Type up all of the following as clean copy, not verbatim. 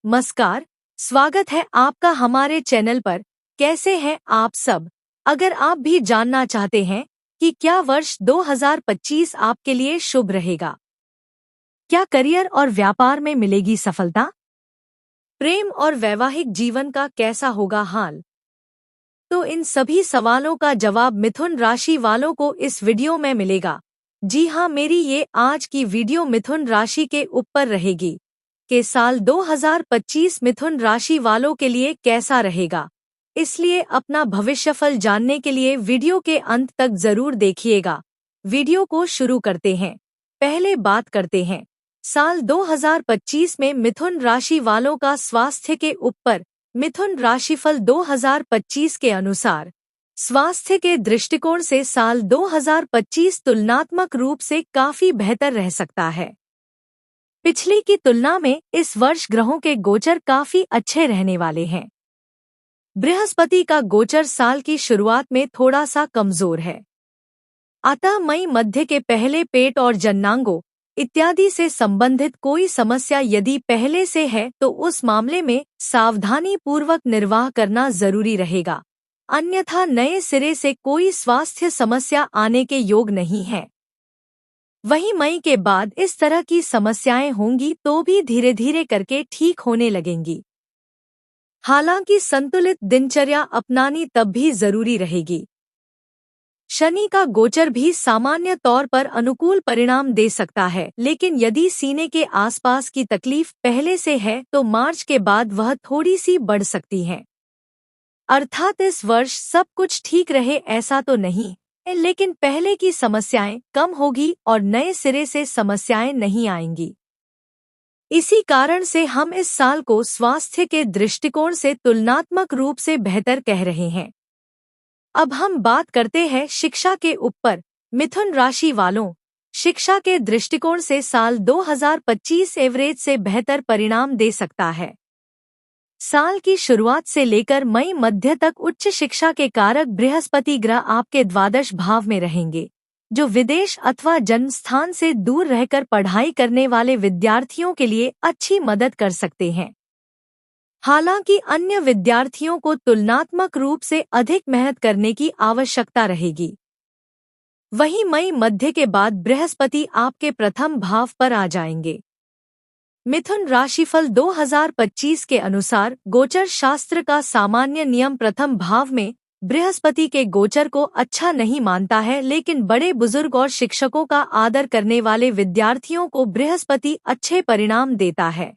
नमस्कार। स्वागत है आपका हमारे चैनल पर। कैसे हैं आप सब? अगर आप भी जानना चाहते हैं कि क्या वर्ष 2025 आपके लिए शुभ रहेगा, क्या करियर और व्यापार में मिलेगी सफलता, प्रेम और वैवाहिक जीवन का कैसा होगा हाल, तो इन सभी सवालों का जवाब मिथुन राशि वालों को इस वीडियो में मिलेगा। जी हाँ, मेरी ये आज की वीडियो मिथुन राशि के ऊपर रहेगी कि साल 2025 मिथुन राशि वालों के लिए कैसा रहेगा। इसलिए अपना भविष्यफल जानने के लिए वीडियो के अंत तक जरूर देखिएगा। वीडियो को शुरू करते हैं। पहले बात करते हैं साल 2025 में मिथुन राशि वालों का स्वास्थ्य के ऊपर। मिथुन राशिफल 2025 के अनुसार स्वास्थ्य के दृष्टिकोण से साल 2025 तुलनात्मक रूप से काफी बेहतर रह सकता है। पिछली की तुलना में इस वर्ष ग्रहों के गोचर काफी अच्छे रहने वाले हैं। बृहस्पति का गोचर साल की शुरुआत में थोड़ा सा कमजोर है, अतः मई मध्य के पहले पेट और जननांगों इत्यादि से संबंधित कोई समस्या यदि पहले से है तो उस मामले में सावधानी पूर्वक निर्वाह करना जरूरी रहेगा, अन्यथा नए सिरे से कोई स्वास्थ्य समस्या आने के योग नहीं है। वहीं मई के बाद इस तरह की समस्याएं होंगी तो भी धीरे धीरे करके ठीक होने लगेंगी। हालांकि संतुलित दिनचर्या अपनानी तब भी जरूरी रहेगी। शनि का गोचर भी सामान्य तौर पर अनुकूल परिणाम दे सकता है, लेकिन यदि सीने के आसपास की तकलीफ पहले से है तो मार्च के बाद वह थोड़ी सी बढ़ सकती है। अर्थात इस वर्ष सब कुछ ठीक रहे ऐसा तो नहीं, लेकिन पहले की समस्याएं कम होगी और नए सिरे से समस्याएं नहीं आएंगी। इसी कारण से हम इस साल को स्वास्थ्य के दृष्टिकोण से तुलनात्मक रूप से बेहतर कह रहे हैं। अब हम बात करते हैं शिक्षा के ऊपर। मिथुन राशि वालों, शिक्षा के दृष्टिकोण से साल 2025 एवरेज से बेहतर परिणाम दे सकता है। साल की शुरुआत से लेकर मई मध्य तक उच्च शिक्षा के कारक बृहस्पति ग्रह आपके द्वादश भाव में रहेंगे, जो विदेश अथवा जन्म स्थान से दूर रहकर पढ़ाई करने वाले विद्यार्थियों के लिए अच्छी मदद कर सकते हैं। हालांकि अन्य विद्यार्थियों को तुलनात्मक रूप से अधिक मेहनत करने की आवश्यकता रहेगी। वहीं मई मध्य के बाद बृहस्पति आपके प्रथम भाव पर आ जाएंगे। मिथुन राशिफल 2025 के अनुसार गोचर शास्त्र का सामान्य नियम प्रथम भाव में बृहस्पति के गोचर को अच्छा नहीं मानता है, लेकिन बड़े बुजुर्ग और शिक्षकों का आदर करने वाले विद्यार्थियों को बृहस्पति अच्छे परिणाम देता है।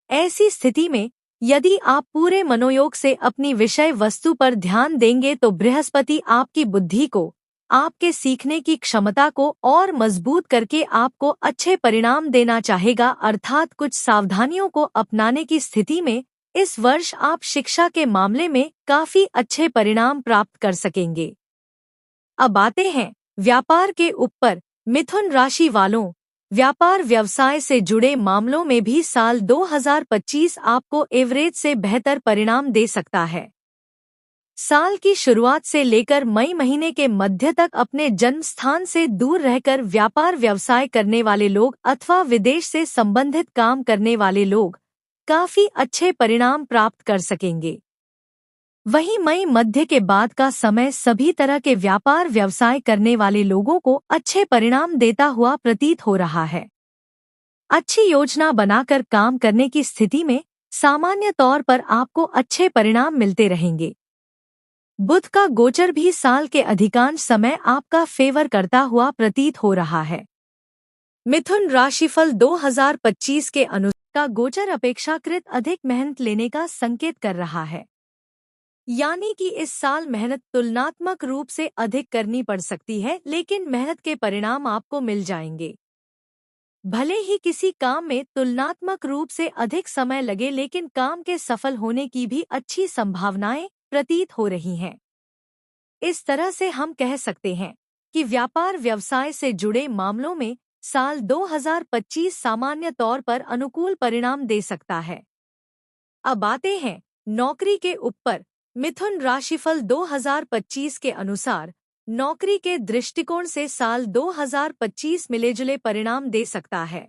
ऐसी स्थिति में यदि आप पूरे मनोयोग से अपनी विषय वस्तु पर ध्यान देंगे तो बृहस्पति आपकी बुद्धि को, आपके सीखने की क्षमता को और मजबूत करके आपको अच्छे परिणाम देना चाहेगा। अर्थात कुछ सावधानियों को अपनाने की स्थिति में इस वर्ष आप शिक्षा के मामले में काफी अच्छे परिणाम प्राप्त कर सकेंगे। अब आते हैं व्यापार के ऊपर। मिथुन राशि वालों, व्यापार व्यवसाय से जुड़े मामलों में भी साल 2025 आपको एवरेज से बेहतर परिणाम दे सकता है। साल की शुरुआत से लेकर मई महीने के मध्य तक अपने जन्म स्थान से दूर रहकर व्यापार व्यवसाय करने वाले लोग अथवा विदेश से संबंधित काम करने वाले लोग काफी अच्छे परिणाम प्राप्त कर सकेंगे। वहीं मई मध्य के बाद का समय सभी तरह के व्यापार व्यवसाय करने वाले लोगों को अच्छे परिणाम देता हुआ प्रतीत हो रहा है। अच्छी योजना बनाकर काम करने की स्थिति में सामान्य तौर पर आपको अच्छे परिणाम मिलते रहेंगे। बुध का गोचर भी साल के अधिकांश समय आपका फेवर करता हुआ प्रतीत हो रहा है। मिथुन राशिफल 2025 के अनुसार का गोचर अपेक्षाकृत अधिक मेहनत लेने का संकेत कर रहा है, यानी कि इस साल मेहनत तुलनात्मक रूप से अधिक करनी पड़ सकती है, लेकिन मेहनत के परिणाम आपको मिल जाएंगे। भले ही किसी काम में तुलनात्मक रूप से अधिक समय लगे, लेकिन काम के सफल होने की भी अच्छी संभावनाएं प्रतीत हो रही हैं। इस तरह से हम कह सकते हैं कि व्यापार व्यवसाय से जुड़े मामलों में साल 2025 सामान्य तौर पर अनुकूल परिणाम दे सकता है। अब आते हैं नौकरी के ऊपर। मिथुन राशिफल 2025 के अनुसार नौकरी के दृष्टिकोण से साल 2025 मिलेजुले परिणाम दे सकता है।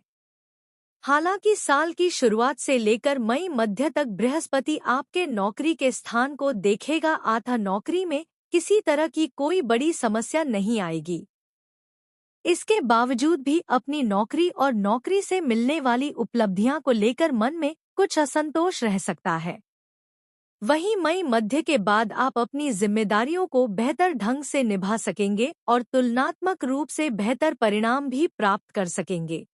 हालांकि साल की शुरुआत से लेकर मई मध्य तक बृहस्पति आपके नौकरी के स्थान को देखेगा, अतः नौकरी में किसी तरह की कोई बड़ी समस्या नहीं आएगी। इसके बावजूद भी अपनी नौकरी और नौकरी से मिलने वाली उपलब्धियां को लेकर मन में कुछ असंतोष रह सकता है। वहीं मई मध्य के बाद आप अपनी जिम्मेदारियों को बेहतर ढंग से निभा सकेंगे और तुलनात्मक रूप से बेहतर परिणाम भी प्राप्त कर सकेंगे।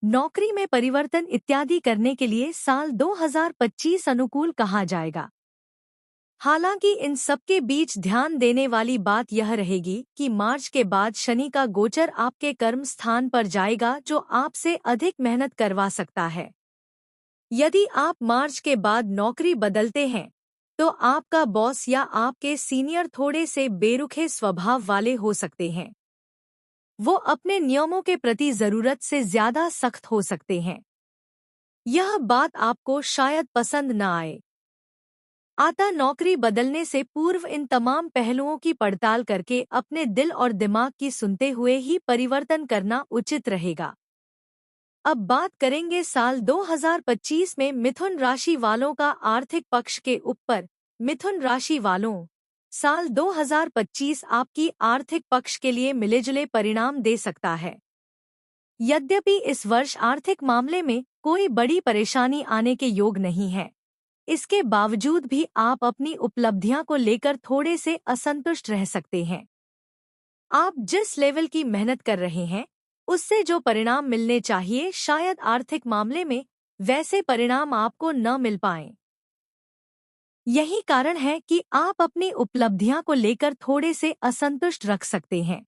नौकरी में परिवर्तन इत्यादि करने के लिए साल 2025 अनुकूल कहा जाएगा। हालांकि इन सबके बीच ध्यान देने वाली बात यह रहेगी कि मार्च के बाद शनि का गोचर आपके कर्म स्थान पर जाएगा, जो आपसे अधिक मेहनत करवा सकता है। यदि आप मार्च के बाद नौकरी बदलते हैं तो आपका बॉस या आपके सीनियर थोड़े से बेरुखे स्वभाव वाले हो सकते हैं। वो अपने नियमों के प्रति जरूरत से ज्यादा सख्त हो सकते हैं। यह बात आपको शायद पसंद न आए। अतः नौकरी बदलने से पूर्व इन तमाम पहलुओं की पड़ताल करके अपने दिल और दिमाग की सुनते हुए ही परिवर्तन करना उचित रहेगा। अब बात करेंगे साल 2025 में मिथुन राशि वालों का आर्थिक पक्ष के ऊपर। मिथुन राशि वालों, साल 2025 आपकी आर्थिक पक्ष के लिए मिलेजुले परिणाम दे सकता है। यद्यपि इस वर्ष आर्थिक मामले में कोई बड़ी परेशानी आने के योग नहीं है, इसके बावजूद भी आप अपनी उपलब्धियां को लेकर थोड़े से असंतुष्ट रह सकते हैं। आप जिस लेवल की मेहनत कर रहे हैं उससे जो परिणाम मिलने चाहिए, शायद आर्थिक मामले में वैसे परिणाम आपको न मिल पाएं। यही कारण है कि आप अपनी उपलब्धियां को लेकर थोड़े से असंतुष्ट रख सकते हैं।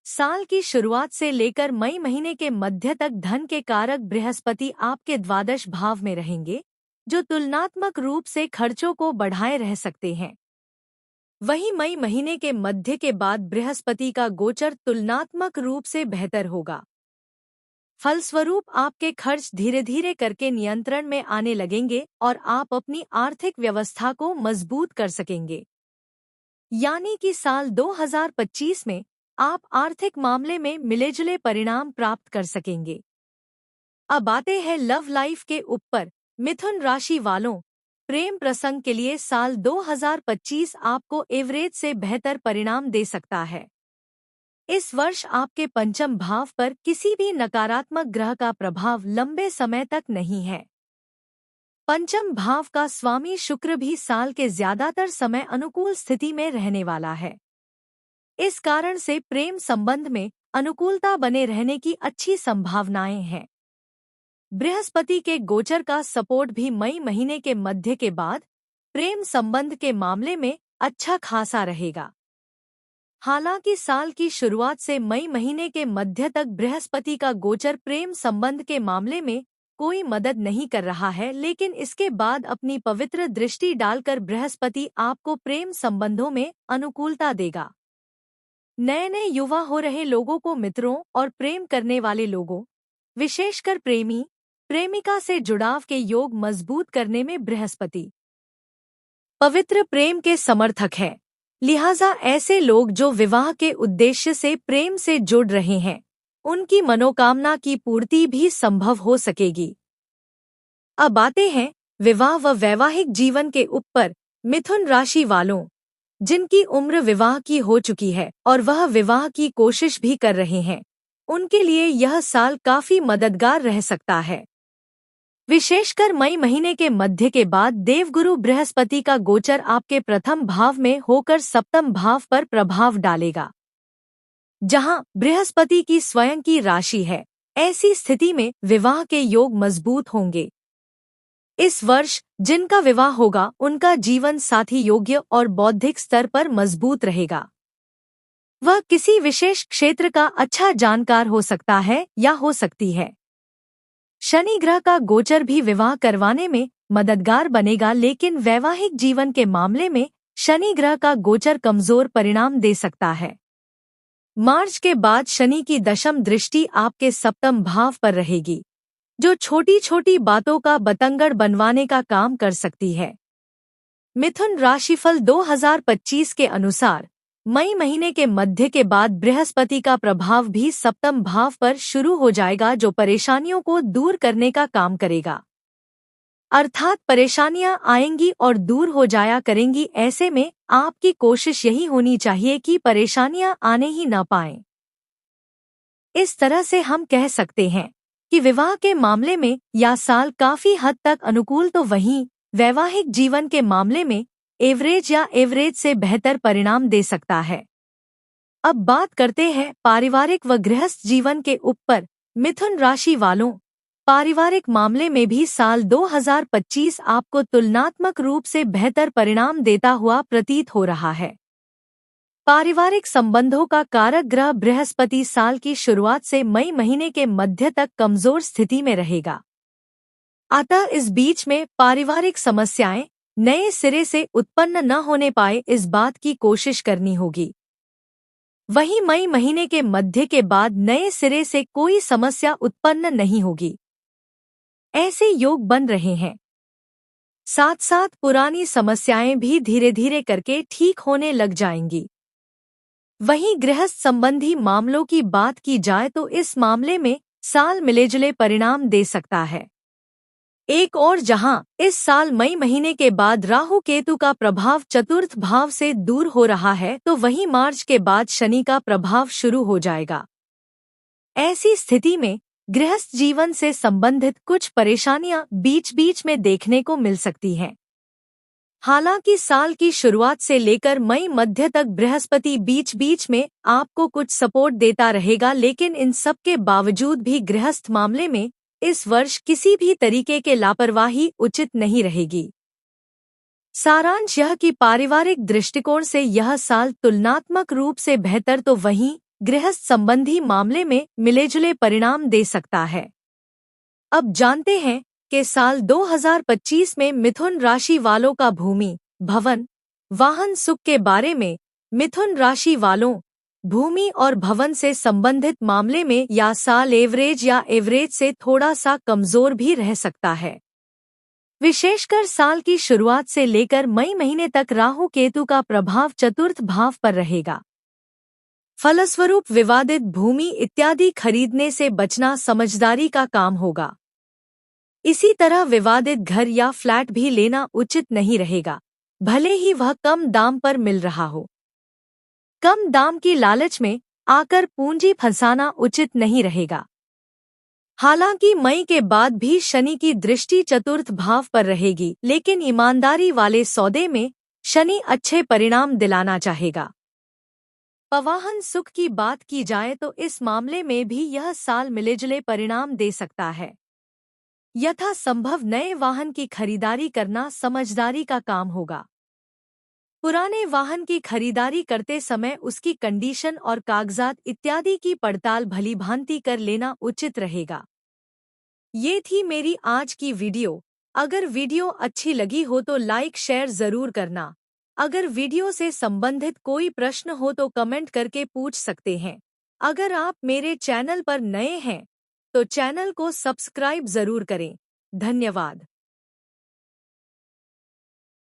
साल की शुरुआत से लेकर मई महीने के मध्य तक धन के कारक बृहस्पति आपके द्वादश भाव में रहेंगे, जो तुलनात्मक रूप से खर्चों को बढ़ाए रह सकते हैं। वहीं मई महीने के मध्य के बाद बृहस्पति का गोचर तुलनात्मक रूप से बेहतर होगा। फलस्वरूप आपके खर्च धीरे धीरे करके नियंत्रण में आने लगेंगे और आप अपनी आर्थिक व्यवस्था को मजबूत कर सकेंगे। यानी कि साल 2025 में आप आर्थिक मामले में मिलेजुले परिणाम प्राप्त कर सकेंगे। अब आते हैं लव लाइफ के ऊपर। मिथुन राशि वालों, प्रेम प्रसंग के लिए साल 2025 आपको एवरेज से बेहतर परिणाम दे सकता है। इस वर्ष आपके पंचम भाव पर किसी भी नकारात्मक ग्रह का प्रभाव लंबे समय तक नहीं है। पंचम भाव का स्वामी शुक्र भी साल के ज्यादातर समय अनुकूल स्थिति में रहने वाला है। इस कारण से प्रेम संबंध में अनुकूलता बने रहने की अच्छी संभावनाएं हैं। बृहस्पति के गोचर का सपोर्ट भी मई महीने के मध्य के बाद प्रेम संबंध के मामले में अच्छा खासा रहेगा। हालांकि साल की शुरुआत से मई महीने के मध्य तक बृहस्पति का गोचर प्रेम संबंध के मामले में कोई मदद नहीं कर रहा है, लेकिन इसके बाद अपनी पवित्र दृष्टि डालकर बृहस्पति आपको प्रेम संबंधों में अनुकूलता देगा। नए नए युवा हो रहे लोगों को मित्रों और प्रेम करने वाले लोगों, विशेषकर प्रेमी प्रेमिका से जुड़ाव के योग मजबूत करने में बृहस्पति पवित्र प्रेम के समर्थक है। लिहाजा ऐसे लोग जो विवाह के उद्देश्य से प्रेम से जुड़ रहे हैं, उनकी मनोकामना की पूर्ति भी संभव हो सकेगी। अब आते हैं विवाह व वैवाहिक जीवन के ऊपर। मिथुन राशि वालों, जिनकी उम्र विवाह की हो चुकी है और वह विवाह की कोशिश भी कर रहे हैं, उनके लिए यह साल काफी मददगार रह सकता है। विशेषकर मई महीने के मध्य के बाद देवगुरु बृहस्पति का गोचर आपके प्रथम भाव में होकर सप्तम भाव पर प्रभाव डालेगा, जहां बृहस्पति की स्वयं की राशि है। ऐसी स्थिति में विवाह के योग मजबूत होंगे। इस वर्ष जिनका विवाह होगा उनका जीवन साथी योग्य और बौद्धिक स्तर पर मजबूत रहेगा। वह किसी विशेष क्षेत्र का अच्छा जानकार हो सकता है या हो सकती है। शनि ग्रह का गोचर भी विवाह करवाने में मददगार बनेगा, लेकिन वैवाहिक जीवन के मामले में शनि ग्रह का गोचर कमजोर परिणाम दे सकता है। मार्च के बाद शनि की दशम दृष्टि आपके सप्तम भाव पर रहेगी, जो छोटी छोटी बातों का बतंगड़ बनवाने का काम कर सकती है। मिथुन राशिफल 2025 के अनुसार मई महीने के मध्य के बाद बृहस्पति का प्रभाव भी सप्तम भाव पर शुरू हो जाएगा, जो परेशानियों को दूर करने का काम करेगा। अर्थात परेशानियां आएंगी और दूर हो जाया करेंगी। ऐसे में आपकी कोशिश यही होनी चाहिए कि परेशानियां आने ही न पाएं। इस तरह से हम कह सकते हैं कि विवाह के मामले में यह साल काफी हद तक अनुकूल, तो वहीं वैवाहिक जीवन के मामले में एवरेज या एवरेज से बेहतर परिणाम दे सकता है। अब बात करते हैं पारिवारिक व गृहस्थ जीवन के ऊपर। मिथुन राशि वालों, पारिवारिक मामले में भी साल 2025 आपको तुलनात्मक रूप से बेहतर परिणाम देता हुआ प्रतीत हो रहा है। पारिवारिक संबंधों का कारक ग्रह बृहस्पति साल की शुरुआत से मई महीने के मध्य तक कमजोर स्थिति में रहेगा। अतः इस बीच में पारिवारिक समस्याएं नए सिरे से उत्पन्न न होने पाए, इस बात की कोशिश करनी होगी। वहीं मई महीने के मध्य के बाद नए सिरे से कोई समस्या उत्पन्न नहीं होगी, ऐसे योग बन रहे हैं। साथ साथ पुरानी समस्याएं भी धीरे धीरे करके ठीक होने लग जाएंगी। वहीं गृहस्थ संबंधी मामलों की बात की जाए तो इस मामले में साल मिलेजुले परिणाम दे सकता है। एक और जहां इस साल मई महीने के बाद राहु केतु का प्रभाव चतुर्थ भाव से दूर हो रहा है, तो वहीं मार्च के बाद शनि का प्रभाव शुरू हो जाएगा। ऐसी स्थिति में गृहस्थ जीवन से संबंधित कुछ परेशानियां बीच बीच में देखने को मिल सकती हैं। हालांकि साल की शुरुआत से लेकर मई मध्य तक बृहस्पति बीच बीच में आपको कुछ सपोर्ट देता रहेगा, लेकिन इन सब के बावजूद भी गृहस्थ मामले में इस वर्ष किसी भी तरीके के लापरवाही उचित नहीं रहेगी। सारांश यह कि पारिवारिक दृष्टिकोण से यह साल तुलनात्मक रूप से बेहतर, तो वहीं गृहस्थ संबंधी मामले में मिलेजुले परिणाम दे सकता है। अब जानते हैं कि साल 2025 में मिथुन राशि वालों का भूमि, भवन, वाहन सुख के बारे में। मिथुन राशि वालों, भूमि और भवन से संबंधित मामले में यह साल एवरेज या एवरेज से थोड़ा सा कमजोर भी रह सकता है। विशेषकर साल की शुरुआत से लेकर मई महीने तक राहु केतु का प्रभाव चतुर्थ भाव पर रहेगा। फलस्वरूप विवादित भूमि इत्यादि खरीदने से बचना समझदारी का काम होगा। इसी तरह विवादित घर या फ्लैट भी लेना उचित नहीं रहेगा, भले ही वह कम दाम पर मिल रहा हो। कम दाम की लालच में आकर पूंजी फंसाना उचित नहीं रहेगा। हालांकि मई के बाद भी शनि की दृष्टि चतुर्थ भाव पर रहेगी, लेकिन ईमानदारी वाले सौदे में शनि अच्छे परिणाम दिलाना चाहेगा। पवाहन सुख की बात की जाए तो इस मामले में भी यह साल मिलेजुले परिणाम दे सकता है। यथासंभव नए वाहन की खरीदारी करना समझदारी का काम होगा। पुराने वाहन की खरीदारी करते समय उसकी कंडीशन और कागजात इत्यादि की पड़ताल भलीभांति कर लेना उचित रहेगा। ये थी मेरी आज की वीडियो। अगर वीडियो अच्छी लगी हो तो लाइक शेयर जरूर करना। अगर वीडियो से संबंधित कोई प्रश्न हो तो कमेंट करके पूछ सकते हैं। अगर आप मेरे चैनल पर नए हैं तो चैनल को सब्सक्राइब जरूर करें। धन्यवाद।